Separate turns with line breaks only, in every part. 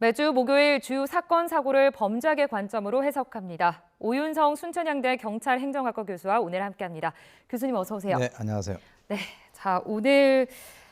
매주 목요일 주요 사건, 사고를 범죄학의 관점으로 해석합니다. 오윤성 순천향대 경찰행정학과 교수와 오늘 함께합니다. 교수님 어서 오세요.
네, 안녕하세요.
네, 자 오늘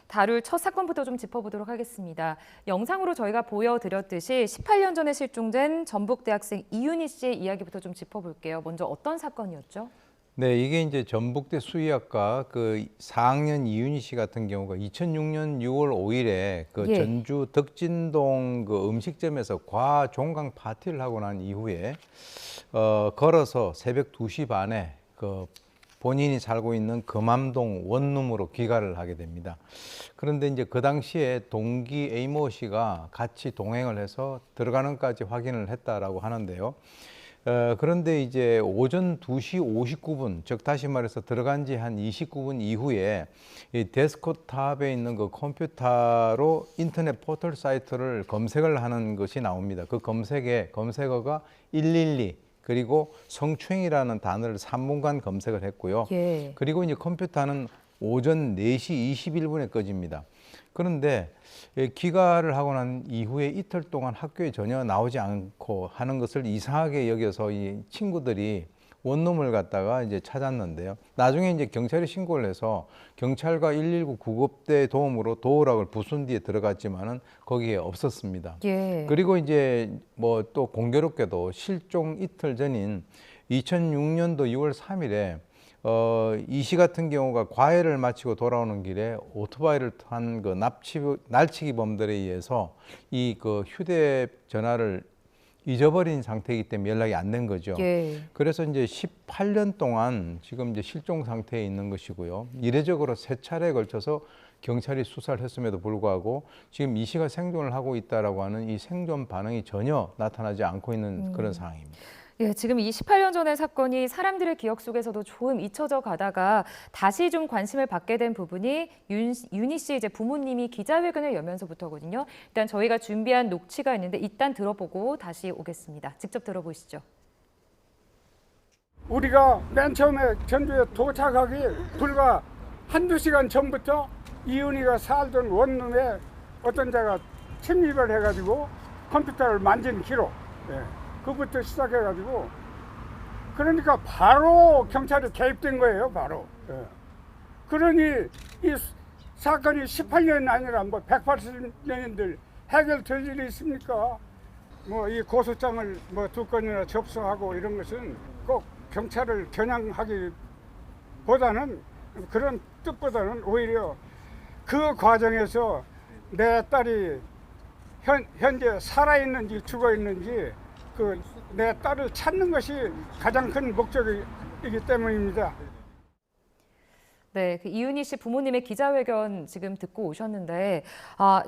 다룰 첫 사건부터 좀 짚어보도록 하겠습니다. 영상으로 저희가 보여드렸듯이 18년 전에 실종된 전북 대학생 이윤희 씨의 이야기부터 좀 짚어볼게요. 먼저 어떤 사건이었죠?
네, 이게 이제 전북대 수의학과 그 4학년 이윤희 씨 같은 경우가 2006년 6월 5일에 그 전주 덕진동 그 음식점에서 과종강 파티를 하고 난 이후에 걸어서 새벽 2시 반에 그 본인이 살고 있는 금암동 원룸으로 귀가를 하게 됩니다. 그런데 이제 그 당시에 동기 A모 씨가 같이 동행을 해서 들어가는까지 확인을 했다라고 하는데요. 그런데 이제 오전 2시 59분, 즉 다시 말해서 들어간 지 한 29분 이후에 이 데스크탑에 있는 그 컴퓨터로 인터넷 포털 사이트를 검색을 하는 것이 나옵니다. 그 검색어가 112 그리고 성추행이라는 단어를 3분간 검색을 했고요. 그리고 이제 컴퓨터는 오전 4시 21분에 꺼집니다. 그런데 귀가를 하고 난 이후에 이틀 동안 학교에 전혀 나오지 않고 하는 것을 이상하게 여겨서 이 친구들이 원룸을 갔다가 이제 찾았는데요. 나중에 이제 경찰에 신고를 해서 경찰과 119 구급대 도움으로 도어락을 부순 뒤에 들어갔지만은 거기에 없었습니다. 그리고 이제 뭐 또 공교롭게도 실종 이틀 전인 2006년도 6월 3일에 이 씨 같은 경우가 과외를 마치고 돌아오는 길에 오토바이를 탄 그 날치기 범들에 의해서 이 그 휴대전화를 잊어버린 상태이기 때문에 연락이 안 된 거죠. 그래서 이제 18년 동안 지금 이제 실종 상태에 있는 것이고요. 이례적으로 3차례에 걸쳐서 경찰이 수사를 했음에도 불구하고 지금 이 씨가 생존을 하고 있다라고 하는 이 생존 반응이 전혀 나타나지 않고 있는 그런 상황입니다.
예, 지금 이 18년 전의 사건이 사람들의 기억 속에서도 조금 잊혀져 가다가 다시 좀 관심을 받게 된 부분이 윤희 씨 이제 부모님이 기자회견을 열면서부터거든요. 일단 저희가 준비한 녹취가 있는데 일단 들어보고 다시 오겠습니다. 직접 들어보시죠.
우리가 맨 처음에 전주에 도착하기 불과 한두 시간 전부터 이윤희가 살던 원룸에 어떤 자가 침입을 해가지고 컴퓨터를 만진 기록. 그부터 시작해가지고 그러니까 바로 경찰이 개입된 거예요. 바로. 그러니 이 사건이 18년이 아니라 뭐 180년인들 해결될 일이 있습니까? 뭐 이 고소장을 뭐 2건이나 접수하고 이런 것은 꼭 경찰을 겨냥하기보다는 그런 뜻보다는 오히려 그 과정에서 내 딸이 현재 살아있는지 죽어있는지 내 딸을 찾는 것이 가장 큰 목적이기 때문입니다.
네, 그 이윤희 씨 부모님의 기자회견 지금 듣고 오셨는데,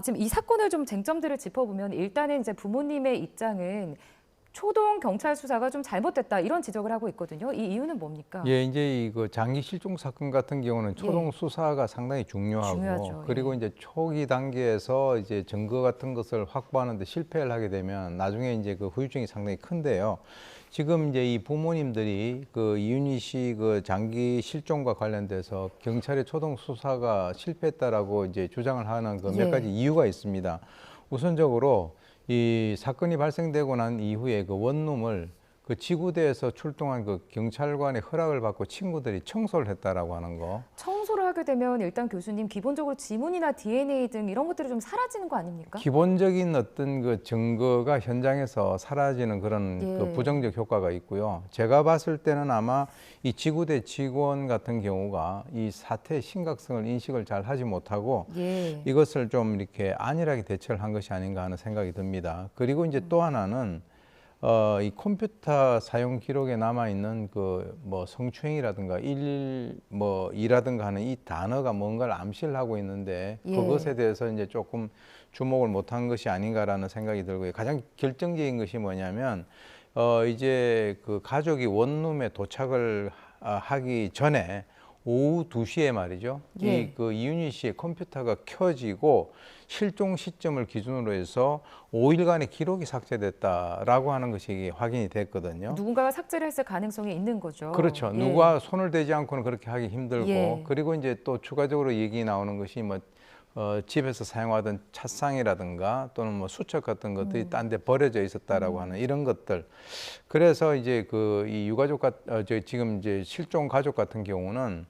지금 이 사건을 좀 쟁점들을 짚어보면 일단은 이제 부모님의 입장은 초동 경찰 수사가 좀 잘못됐다 이런 지적을 하고 있거든요. 이 이유는 뭡니까?
예, 이제 이거 장기 실종 사건 같은 경우는 초동 수사가 상당히 중요하고 그리고 이제 초기 단계에서 이제 증거 같은 것을 확보하는데 실패를 하게 되면 나중에 이제 그 후유증이 상당히 큰데요. 지금 이제 이 부모님들이 그 이윤희 씨 그 장기 실종과 관련돼서 경찰의 초동 수사가 실패했다라고 이제 주장을 하는 그 몇 가지 이유가 있습니다. 우선적으로 이 사건이 발생되고 난 이후에 그 원룸을 그 지구대에서 출동한 그 경찰관의 허락을 받고 친구들이 청소를 했다라고 하는 거. 청소를
하게 되면 일단 교수님 기본적으로 지문이나 DNA 등 이런 것들이 좀 사라지는 거 아닙니까?
기본적인 어떤 그 증거가 현장에서 사라지는 그런 그 부정적 효과가 있고요. 제가 봤을 때는 아마 이 지구대 직원 같은 경우가 이 사태의 심각성을 인식을 잘 하지 못하고 이것을 좀 이렇게 안일하게 대처를 한 것이 아닌가 하는 생각이 듭니다. 그리고 이제 또 하나는 이 컴퓨터 사용 기록에 남아 있는 그 뭐 성추행이라든가 이라든가 하는 이 단어가 뭔가를 암시를 하고 있는데 그것에 대해서 이제 조금 주목을 못한 것이 아닌가라는 생각이 들고요. 가장 결정적인 것이 뭐냐면 이제 그 가족이 원룸에 도착을 하기 전에 오후 2시에 말이죠. 이 그 이윤희 씨의 컴퓨터가 켜지고 실종 시점을 기준으로 해서 5일간의 기록이 삭제됐다라고 하는 것이 확인이 됐거든요.
누군가가 삭제를 했을 가능성이 있는 거죠.
그렇죠. 누가 손을 대지 않고는 그렇게 하기 힘들고 그리고 이제 또 추가적으로 얘기 나오는 것이 뭐 집에서 사용하던 찻상이라든가 또는 뭐 수첩 같은 것들이 딴 데 버려져 있었다라고 하는 이런 것들. 그래서 이제 이 유가족 지금 이제 실종 가족 같은 경우는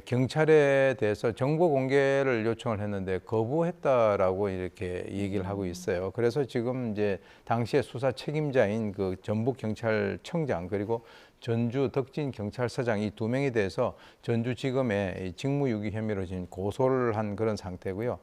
경찰에 대해서 정보 공개를 요청을 했는데 거부했다라고 이렇게 얘기를 하고 있어요. 그래서 지금 이제 당시에 수사 책임자인 그 전북 경찰청장 그리고 전주 덕진 경찰서장 이 두 명에 대해서 전주지검에 직무유기 혐의로 지금 고소를 한 그런 상태고요.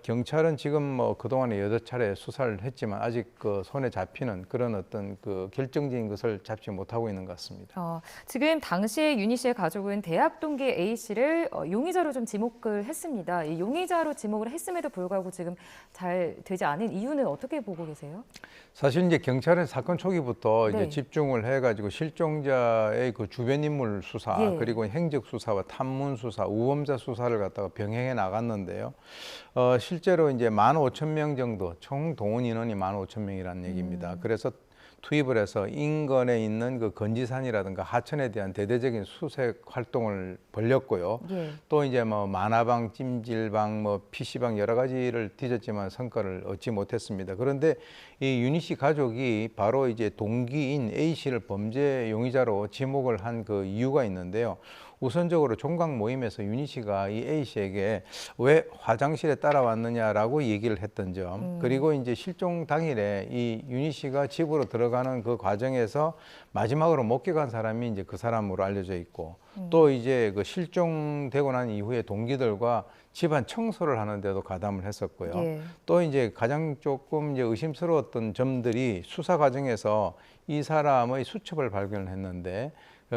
경찰은 지금 뭐 그동안에 여러 차례 수사를 했지만 아직 그 손에 잡히는 그런 어떤 그 결정적인 것을 잡지 못하고 있는 것 같습니다.
지금 당시에 윤희 씨의 가족은 대학 동기 A 씨를 용의자로 좀 지목을 했습니다. 이 용의자로 지목을 했음에도 불구하고 지금 잘 되지 않은 이유는 어떻게 보고 계세요?
사실 이제 경찰은 사건 초기부터
네.
이제 집중을 해가지고 실종자의 그 주변 인물 수사
예.
그리고 행적 수사와 탐문 수사, 우범자 수사를 갖다가 병행해 나갔는데요. 실제로 이제 15,000명 정도 총 동원 인원이 15,000명이라는 얘기입니다. 그래서 투입을 해서 인근에 있는 그 건지산이라든가 하천에 대한 대대적인 수색 활동을 벌였고요.
예.
또 이제 뭐 만화방, 찜질방, 뭐 PC방 여러 가지를 뒤졌지만 성과를 얻지 못했습니다. 그런데 이 윤희 씨 가족이 바로 이제 동기인 A 씨를 범죄 용의자로 지목을 한 그 이유가 있는데요. 우선적으로 종각 모임에서 윤희 씨가 이 A 씨에게 왜 화장실에 따라왔느냐라고 얘기를 했던 점, 그리고 이제 실종 당일에 이 윤희 씨가 집으로 들어가는 그 과정에서 마지막으로 목격한 사람이 이제 그 사람으로 알려져 있고, 또 이제 그 실종되고 난 이후에 동기들과 집안 청소를 하는데도 가담을 했었고요.
예.
또 이제 가장 조금 이제 의심스러웠던 점들이 수사 과정에서 이 사람의 수첩을 발견했는데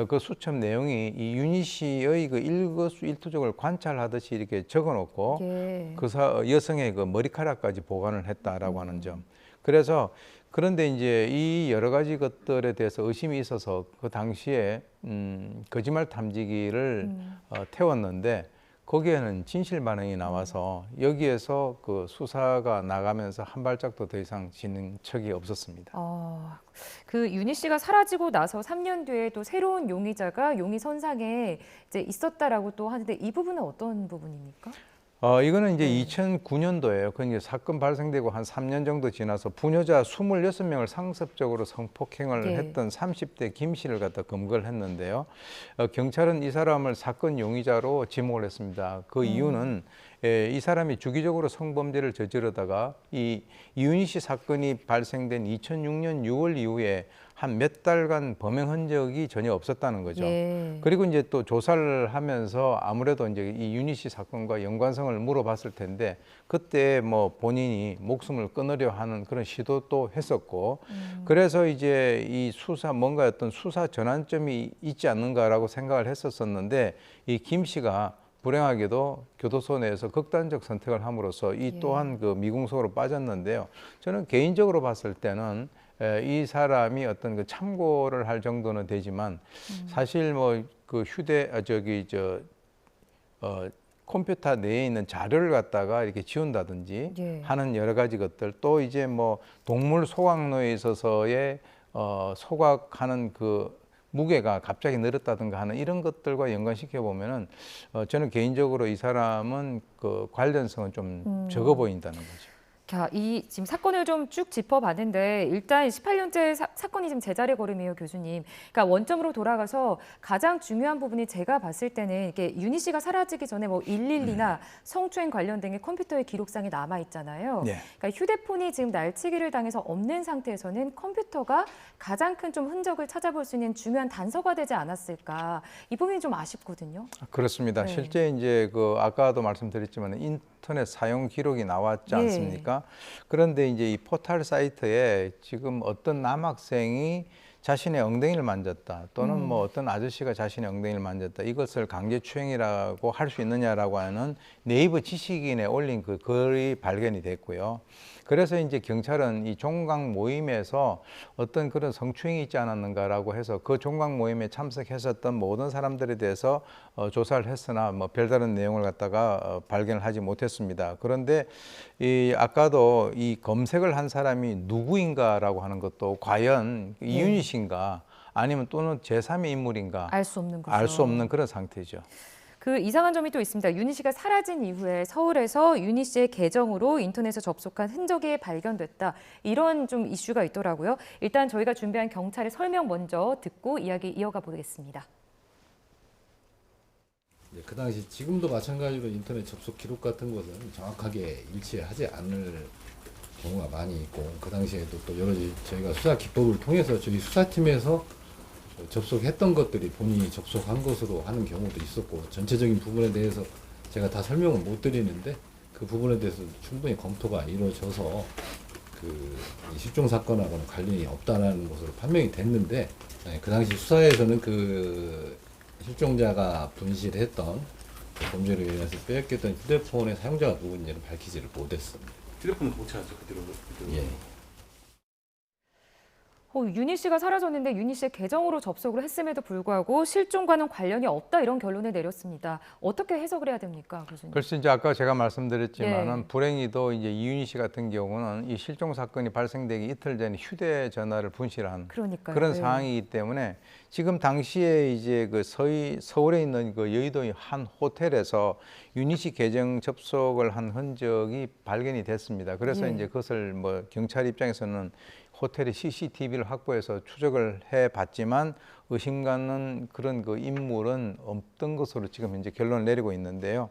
그 수첩 내용이 이 윤희 씨의 그 일거수일투족을 관찰하듯이 이렇게 적어놓고
예.
그 여성의 그 머리카락까지 보관을 했다라고 하는 점. 그래서 그런데 이제 이 여러 가지 것들에 대해서 의심이 있어서 그 당시에 거짓말 탐지기를 태웠는데 거기에는 진실 반응이 나와서 여기에서 그 수사가 나가면서 한 발짝도 더 이상 지는 척이 없었습니다.
그 윤희 씨가 사라지고 나서 3년 뒤에 또 새로운 용의자가 용의 선상에 이제 있었다라고 또 하는데 이 부분은 어떤 부분입니까?
이거는 이제 2009년도에요. 그 이제 사건 발생되고 한 3년 정도 지나서 부녀자 26명을 상습적으로 성폭행을
예.
했던 30대 김 씨를 갖다 검거를 했는데요. 경찰은 이 사람을 사건 용의자로 지목을 했습니다. 그 이유는 이 사람이 주기적으로 성범죄를 저지르다가 이 이윤희 씨 사건이 발생된 2006년 6월 이후에 한 몇 달간 범행 흔적이 전혀 없었다는 거죠.
예.
그리고 이제 또 조사를 하면서 아무래도 이제 이 윤희 씨 사건과 연관성을 물어봤을 텐데 그때 뭐 본인이 목숨을 끊으려 하는 그런 시도도 했었고 그래서 이제 이 수사 뭔가 어떤 수사 전환점이 있지 않는가라고 생각을 했었었는데 이 김 씨가 불행하게도 교도소 내에서 극단적 선택을 함으로써 이 또한 그 미궁석으로 빠졌는데요. 저는 개인적으로 봤을 때는 이 사람이 어떤 그 참고를 할 정도는 되지만 사실 뭐 그 컴퓨터 내에 있는 자료를 갖다가 이렇게 지운다든지
예.
하는 여러 가지 것들 또 이제 뭐 동물 소각로에 있어서의 소각하는 그 무게가 갑자기 늘었다든가 하는 이런 것들과 연관시켜 보면은 저는 개인적으로 이 사람은 그 관련성은 좀 적어 보인다는 거죠.
자, 이 지금 사건을 좀 쭉 짚어봤는데 일단 18년째 사건이 지금 제자리 걸음이에요, 교수님. 그러니까 원점으로 돌아가서 가장 중요한 부분이 제가 봤을 때는 이게 윤희 씨가 사라지기 전에 뭐 112나 성추행 관련 등의 컴퓨터의 기록상이 남아 있잖아요.
네.
그러니까 휴대폰이 지금 날치기를 당해서 없는 상태에서는 컴퓨터가 가장 큰 좀 흔적을 찾아볼 수 있는 중요한 단서가 되지 않았을까. 이 부분이 좀 아쉽거든요.
그렇습니다.
네.
실제 이제 그 아까도 말씀드렸지만 인터넷 사용 기록이 나왔지 않습니까? 그런데 이제 이 포털 사이트에 지금 어떤 남학생이 자신의 엉덩이를 만졌다 또는 뭐 어떤 아저씨가 자신의 엉덩이를 만졌다 이것을 강제추행이라고 할 수 있느냐라고 하는 네이버 지식인에 올린 그 글이 발견이 됐고요. 그래서 이제 경찰은 이 종각 모임에서 어떤 그런 성추행이 있지 않았는가라고 해서 그 종각 모임에 참석했었던 모든 사람들에 대해서 조사를 했으나 뭐 별다른 내용을 갖다가 발견을 하지 못했습니다. 그런데 이 아까도 이 검색을 한 사람이 누구인가라고 하는 것도 과연 이윤희 씨인가 아니면 또는 제3의 인물인가
알 수 없는 거죠.
알 수 없는 그런 상태죠.
그 이상한 점이 또 있습니다. 윤희 씨가 사라진 이후에 서울에서 윤희 씨의 계정으로 인터넷에 접속한 흔적이 발견됐다. 이런 좀 이슈가 있더라고요. 일단 저희가 준비한 경찰의 설명 먼저 듣고 이야기 이어가 보겠습니다.
그 당시 지금도 마찬가지로 인터넷 접속 기록 같은 것은 정확하게 일치하지 않을 경우가 많이 있고 그 당시에도 또 여러 가지 저희가 수사 기법을 통해서 저희 수사팀에서 접속했던 것들이 본인이 접속한 것으로 하는 경우도 있었고 전체적인 부분에 대해서 제가 다 설명을 못 드리는데 그 부분에 대해서 충분히 검토가 이루어져서 그 실종 사건하고는 관련이 없다는 것으로 판명이 됐는데 그 당시 수사에서는 그 실종자가 분실했던 그 범죄로 인해서 빼앗겼던 휴대폰의 사용자가 누구인지는 밝히지를 못했습니다.
휴대폰은 못 찾았죠 그대로.
예.
윤희 씨가 사라졌는데 윤희 씨의 계정으로 접속을 했음에도 불구하고 실종과는 관련이 없다 이런 결론을 내렸습니다. 어떻게 해석을 해야 됩니까, 교수님?
글쎄 이제 아까 제가 말씀드렸지만은
예.
불행히도 이제 이윤희 씨 같은 경우는 이 실종 사건이 발생되기 이틀 전에 휴대전화를 분실한
그러니까요.
그런
네.
상황이기 때문에 지금 당시에 이제 그 서울에 있는 그 여의도의 한 호텔에서 윤희 씨 계정 접속을 한 흔적이 발견이 됐습니다. 그래서
예.
이제 그것을 뭐 경찰 입장에서는 호텔의 CCTV를 확보해서 추적을 해봤지만 의심 가는 그런 그 인물은 없던 것으로 지금 현재 결론을 내리고 있는데요.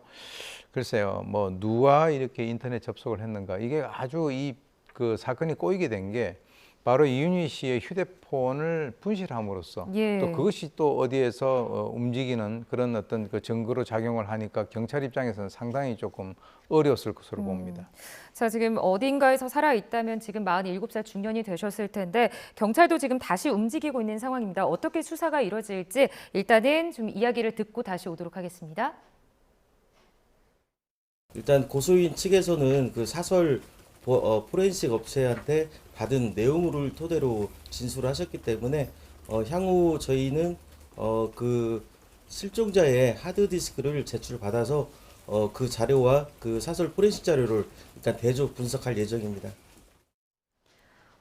글쎄요, 뭐 누가 이렇게 인터넷 접속을 했는가 이게 아주 이 그 사건이 꼬이게 된 게 바로 이윤희 씨의 휴대폰을 분실함으로써
예.
또 그것이 또 어디에서 움직이는 그런 어떤 그 증거로 작용을 하니까 경찰 입장에서는 상당히 조금 어려웠을 것으로 봅니다.
자, 지금 어딘가에서 살아있다면 지금 47살 중년이 되셨을 텐데 경찰도 지금 다시 움직이고 있는 상황입니다. 어떻게 수사가 이루어질지 일단은 좀 이야기를 듣고 다시 오도록 하겠습니다.
일단 고소인 측에서는 그 사설 포렌식 업체한테 받은 내용을 토대로 진술을 하셨기 때문에 향후 저희는 그 실종자의 하드디스크를 제출받아서 그 자료와 그 사설 포렌식 자료를 일단 대조 분석할 예정입니다.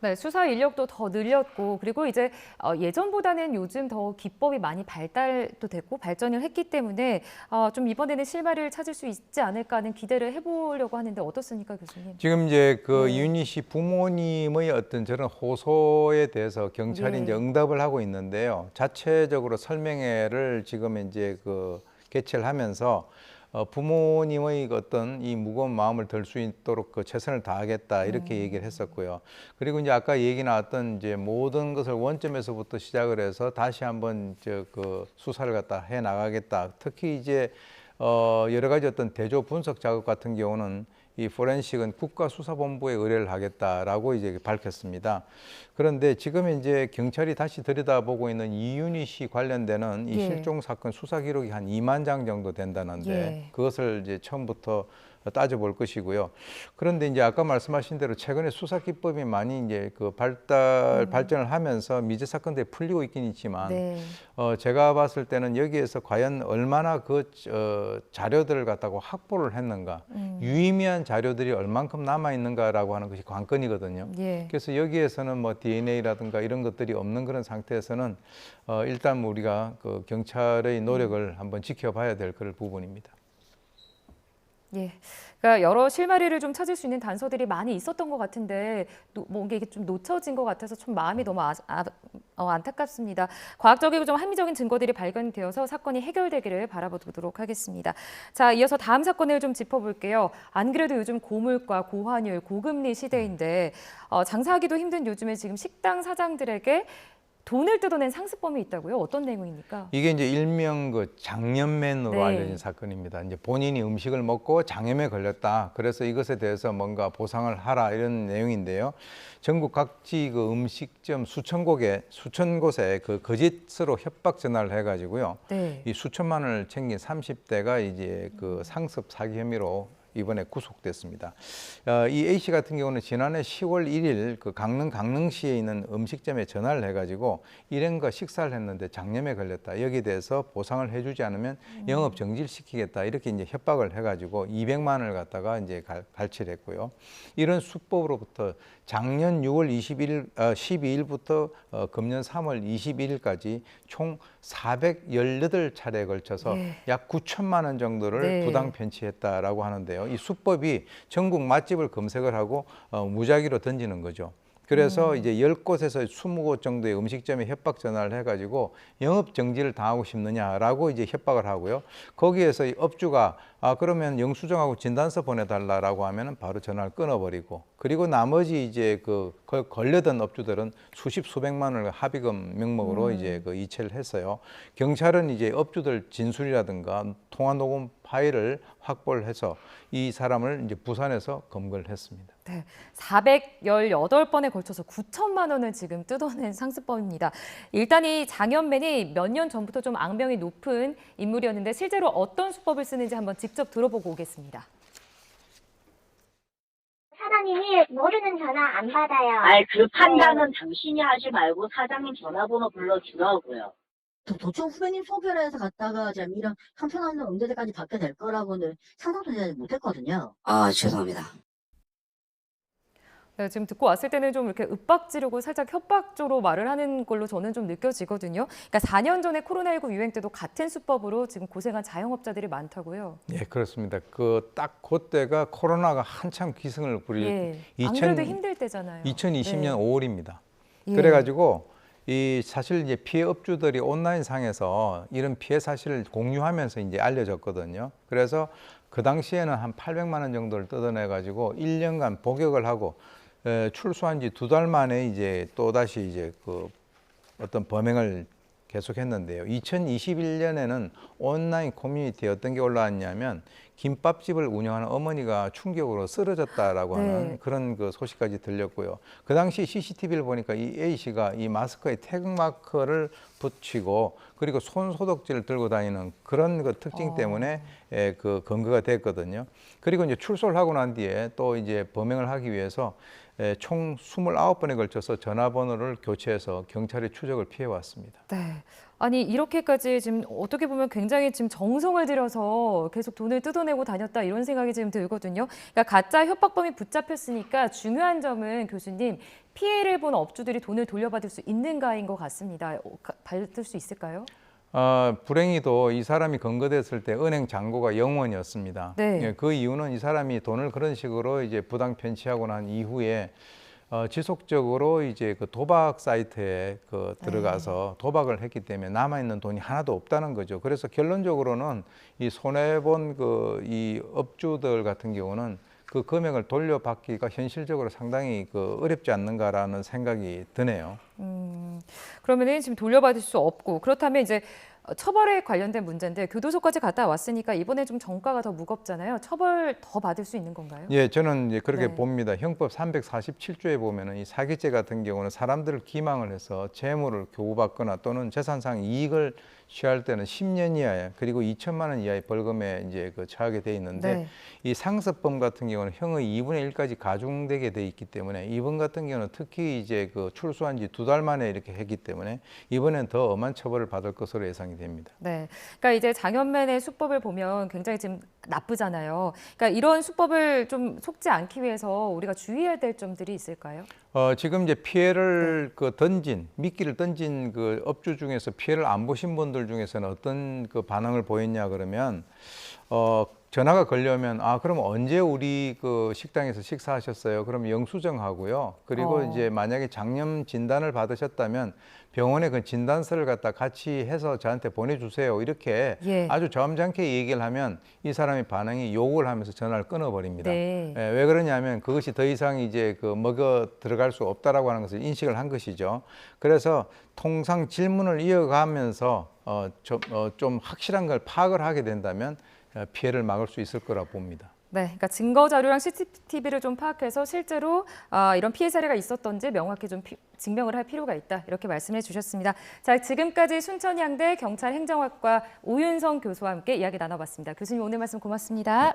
네, 수사 인력도 더 늘렸고 그리고 이제 예전보다는 요즘 더 기법이 많이 발달도 됐고 발전을 했기 때문에 좀 이번에는 실마리를 찾을 수 있지 않을까 하는 기대를 해보려고 하는데 어떻습니까, 교수님?
지금 이제 그
네.
이윤희 씨 부모님의 어떤 저런 호소에 대해서 경찰이
예.
이제 응답을 하고 있는데요. 자체적으로 설명회를 지금 이제 그 개최를 하면서 부모님의 어떤 이 무거운 마음을 들 수 있도록 그 최선을 다하겠다 이렇게 얘기를 했었고요. 그리고 이제 아까 얘기 나왔던 이제 모든 것을 원점에서부터 시작을 해서 다시 한번 그 수사를 갖다 해 나가겠다. 특히 이제 여러 가지 어떤 대조 분석 작업 같은 경우는 이 포렌식은 국가수사본부에 의뢰를 하겠다라고 이제 밝혔습니다. 그런데 지금 이제 경찰이 다시 들여다보고 있는 이윤희 씨 관련되는 이
예.
실종 사건 수사 기록이 한 2만 장 정도 된다는데
예.
그것을 이제 처음부터 따져볼 것이고요. 그런데 이제 아까 말씀하신 대로 최근에 수사 기법이 많이 이제 그 발전을 하면서 미제 사건들이 풀리고 있긴 있지만
네.
제가 봤을 때는 여기에서 과연 얼마나 그 자료들을 갖다가 확보를 했는가, 유의미한 자료들이 얼만큼 남아 있는가라고 하는 것이 관건이거든요.
예.
그래서 여기에서는 뭐 DNA라든가 이런 것들이 없는 그런 상태에서는 일단 뭐 우리가 그 경찰의 노력을 한번 지켜봐야 될 그런 부분입니다.
예, 그러니까 여러 실마리를 좀 찾을 수 있는 단서들이 많이 있었던 것 같은데 뭔가 이게 좀 놓쳐진 것 같아서 좀 마음이 너무 안타깝습니다. 과학적이고 좀 합리적인 증거들이 발견되어서 사건이 해결되기를 바라보도록 하겠습니다. 자, 이어서 다음 사건을 좀 짚어볼게요. 안 그래도 요즘 고물가, 고환율, 고금리 시대인데 장사하기도 힘든 요즘에 지금 식당 사장들에게 돈을 뜯어낸 상습범이 있다고요? 어떤 내용입니까?
이게 이제 일명 그 장염맨으로
네.
알려진 사건입니다. 이제 본인이 음식을 먹고 장염에 걸렸다. 그래서 이것에 대해서 뭔가 보상을 하라 이런 내용인데요. 전국 각지 그 음식점 수천 곳에 그 거짓으로 협박 전화를 해가지고요.
네.
이 수천만 원을 챙긴 30대가 이제 그 상습 사기 혐의로 이번에 구속됐습니다. 이 A 씨 같은 경우는 지난해 10월 1일 그 강릉시에 있는 음식점에 전화를 해가지고 일행과 식사를 했는데 장염에 걸렸다. 여기에 대해서 보상을 해주지 않으면 영업 정지를 시키겠다. 이렇게 이제 협박을 해가지고 200만 원을 갖다가 이제 갈취를 했고요. 이런 수법으로부터 작년 6월 12일부터 금년 3월 21일까지 총 418차례에 걸쳐서 약 9천만 원 정도를 부당 편취했다라고 하는데요. 이 수법이 전국 맛집을 검색을 하고 무작위로 던지는 거죠. 그래서 이제 10곳에서 20곳 정도의 음식점에 협박 전화를 해가지고 영업 정지를 당하고 싶느냐라고 이제 협박을 하고요. 거기에서 이 업주가 그러면 영수증하고 진단서 보내달라라고 하면은 바로 전화를 끊어버리고, 그리고 나머지 이제 그 걸려든 업주들은 수백만 원을 합의금 명목으로 이제 그 이체를 했어요. 경찰은 이제 업주들 진술이라든가 통화 녹음 파일을 확보를 해서 이 사람을 이제 부산에서 검거를 했습니다.
네, 418번에 걸쳐서 9천만 원을 지금 뜯어낸 상습범입니다. 일단 이 장현맨이 몇 년 전부터 좀 악명이 높은 인물이었는데 실제로 어떤 수법을 쓰는지 한번 직접 들어보고 오겠습니다.
사장님이 모르는 전화 안 받아요.
아니, 그 판단은 당신이 하지 말고 사장님 전화번호 불러주라고요.
도청 후배님 소개를 해서 갔다가 제가 이런 형편없는 응대대까지 받게 될 거라고는 상상도 못했거든요.
아, 죄송합니다.
네, 지금 듣고 왔을 때는 좀 이렇게 윽박지르고 살짝 협박조로 말을 하는 걸로 저는 좀 느껴지거든요. 그러니까 4년 전에 코로나19 유행 때도 같은 수법으로 지금 고생한 자영업자들이 많다고요.
예, 그렇습니다. 딱 그때가 코로나가 한참 기승을 부릴
안 그래도 힘들 때잖아요.
2020년 5월입니다.
예.
그래가지고 사실 이제 피해 업주들이 온라인 상에서 이런 피해 사실을 공유하면서 이제 알려졌거든요. 그래서 그 당시에는 한 800만 원 정도를 뜯어내가지고 1년간 복역을 하고 출소한 지 2달 만에 이제 또다시 이제 그 어떤 범행을 계속했는데요. 2021년에는 온라인 커뮤니티에 어떤 게 올라왔냐면 김밥집을 운영하는 어머니가 충격으로 쓰러졌다라고 하는 그런 그 소식까지 들렸고요. 그 당시 CCTV를 보니까 이 A 씨가 이 마스크에 태극마크를 붙이고 그리고 손 소독제를 들고 다니는 그런 그 특징 때문에 그 검거가 됐거든요. 그리고 이제 출소를 하고 난 뒤에 또 이제 범행을 하기 위해서 총 29번에 걸쳐서 전화번호를 교체해서 경찰의 추적을 피해왔습니다.
네. 아니 이렇게까지 지금 어떻게 보면 굉장히 지금 정성을 들여서 계속 돈을 뜯어내고 다녔다 이런 생각이 지금 들거든요. 그러니까 가짜 협박범이 붙잡혔으니까 중요한 점은 교수님 피해를 본 업주들이 돈을 돌려받을 수 있는가인 것 같습니다. 받을 수 있을까요?
불행히도 이 사람이 검거됐을 때 은행 잔고가 0원이었습니다.
네.
그 이유는 이 사람이 돈을 그런 식으로 이제 부당 편취하고 난 이후에 지속적으로 이제 그 도박 사이트에 들어가서 도박을 했기 때문에 남아있는 돈이 하나도 없다는 거죠. 그래서 결론적으로는 이 손해본 이 업주들 같은 경우는 그 금액을 돌려받기가 현실적으로 상당히 어렵지 않는가라는 생각이 드네요.
그러면은 지금 돌려받을 수 없고 그렇다면 이제 처벌에 관련된 문제인데 교도소까지 갔다 왔으니까 이번에 좀 정가가 더 무겁잖아요. 처벌 더 받을 수 있는 건가요?
예, 저는 이제 그렇게
네.
봅니다. 형법 347조에 보면은 이 사기죄 같은 경우는 사람들을 기망을 해서 재물을 교부받거나 또는 재산상 이익을 취할 때는 10년 이하에 그리고 2천만 원 이하의 벌금에 이제 처하게 돼 있는데 이 상습범 같은 경우는 형의 2분의 1까지 가중되게 돼 있기 때문에 이번 같은 경우는 특히 이제 출소한 지 2달 만에 이렇게 했기 때문에 이번엔 더 엄한 처벌을 받을 것으로 예상이 됩니다.
네, 그러니까 이제 장현맨의 수법을 보면 굉장히 지금 나쁘잖아요. 그러니까 이런 수법을 좀 속지 않기 위해서 우리가 주의해야 될 점들이 있을까요?
지금 이제 피해를 미끼를 던진 그 업주 중에서 피해를 안 보신 분들 중에서는 어떤 반응을 보였냐 그러면 전화가 걸려오면 그럼 언제 우리 식당에서 식사하셨어요? 그럼 영수증하고요. 그리고 이제 만약에 장염 진단을 받으셨다면 병원에 그 진단서를 갖다 같이 해서 저한테 보내주세요. 이렇게 아주 점잖게 얘기를 하면 이 사람의 반응이 욕을 하면서 전화를 끊어버립니다. 왜 그러냐면 그것이 더 이상 이제 먹어 들어갈 수 없다라고 하는 것을 인식을 한 것이죠. 그래서 통상 질문을 이어가면서 좀 확실한 걸 파악을 하게 된다면 피해를 막을 수 있을 거라 봅니다.
네, 그러니까 증거 자료랑 CCTV를 좀 파악해서 실제로 이런 피해 사례가 있었던지 명확히 좀 증명을 할 필요가 있다 이렇게 말씀해 주셨습니다. 자, 지금까지 순천향대 경찰행정학과 오윤성 교수와 함께 이야기 나눠봤습니다. 교수님 오늘 말씀 고맙습니다.